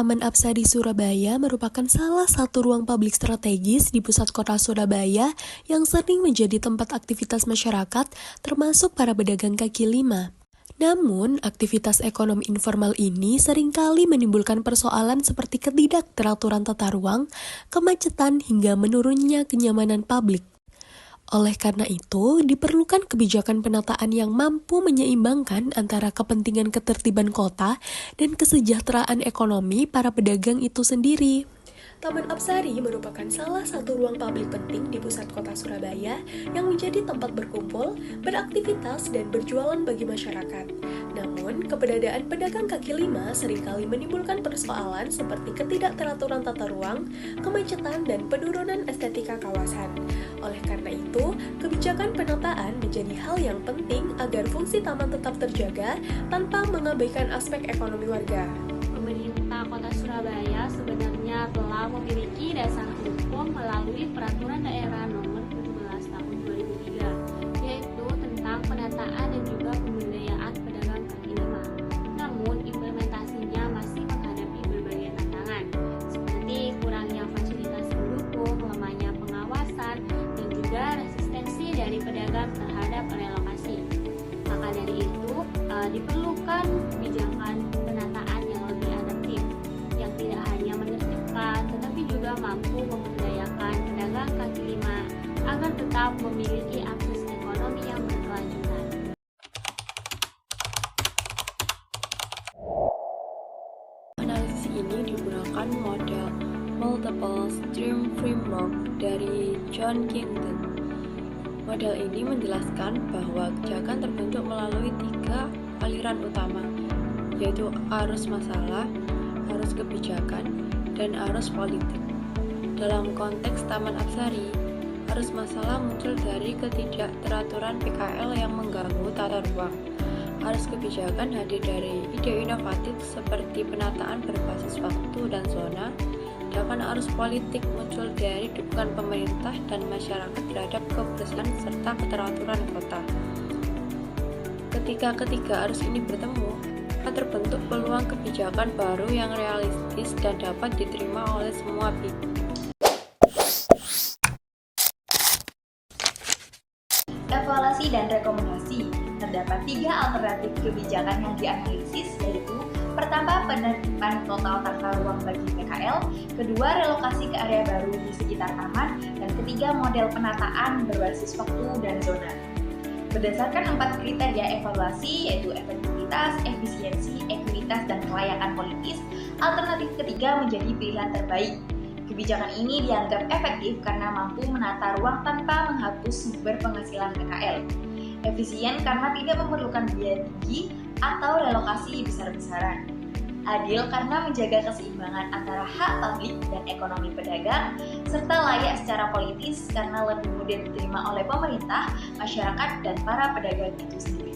Taman Apsari Surabaya merupakan salah satu ruang publik strategis di pusat kota Surabaya yang sering menjadi tempat aktivitas masyarakat, termasuk para pedagang kaki lima. Namun, aktivitas ekonomi informal ini seringkali menimbulkan persoalan seperti ketidakteraturan tata ruang, kemacetan, hingga menurunnya kenyamanan publik. Oleh karena itu, diperlukan kebijakan penataan yang mampu menyeimbangkan antara kepentingan ketertiban kota dan kesejahteraan ekonomi para pedagang itu sendiri. Taman Apsari merupakan salah satu ruang publik penting di pusat kota Surabaya yang menjadi tempat berkumpul, beraktivitas, dan berjualan bagi masyarakat. Namun, keberadaan pedagang kaki lima seringkali menimbulkan persoalan seperti ketidakteraturan tata ruang, kemacetan, dan penurunan estetika kawasan. Oleh karena itu, kebijakan penataan menjadi hal yang penting agar fungsi taman tetap terjaga tanpa mengabaikan aspek ekonomi warga. Pemerintah Kota Surabaya sebenarnya telah memiliki dasar hukum melalui Peraturan Daerah Nomor 17 Tahun 2003, yaitu tentang penataan dan juga pemberdayaan pedagang kaki lima. Namun, implementasinya masih menghadapi berbagai tantangan, seperti kurangnya fasilitas pendukung, lemahnya pengawasan, dan juga resistensi dari pedagang terhadap relokasi. Maka dari itu, diperlukan kebijakan penataan yang lebih adaptif, yang tidak hanya menertibkan, tetapi juga mampu memberdayakan pedagang kaki lima agar tetap memiliki akses ekonomi yang berkelanjutan. Analisis ini digunakan model Multiple Stream Framework dari John Kington. Model ini menjelaskan bahwa kebijakan terbentuk melalui 3 aliran utama, yaitu arus masalah, arus kebijakan, dan arus politik. Dalam konteks Taman Apsari, arus masalah muncul dari ketidakteraturan PKL yang mengganggu tata ruang. Arus kebijakan hadir dari ide inovatif seperti penataan berbasis waktu dan zona. Sedangkan arus politik muncul dari dukungan pemerintah dan masyarakat terhadap kebersihan serta keteraturan kota. Ketika ketiga arus ini bertemu, terbentuk peluang kebijakan baru yang realistis dan dapat diterima oleh semua pihak. Evaluasi dan rekomendasi. Terdapat 3 alternatif kebijakan yang dianalisis, yaitu pertama, penertiban total tata ruang bagi PKL, kedua, relokasi ke area baru di sekitar taman, dan ketiga, model penataan berbasis waktu dan zona. Berdasarkan 4 kriteria evaluasi, yaitu efektivitas, efisiensi, ekuitas, dan kelayakan politis, alternatif ketiga menjadi pilihan terbaik. Kebijakan ini dianggap efektif karena mampu menata ruang tanpa menghapus sumber penghasilan PKL. Efisien karena tidak memerlukan biaya tinggi atau relokasi besar-besaran. Adil karena menjaga keseimbangan antara hak publik dan ekonomi pedagang, serta layak secara politis karena lebih mudah diterima oleh pemerintah, masyarakat, dan para pedagang itu sendiri.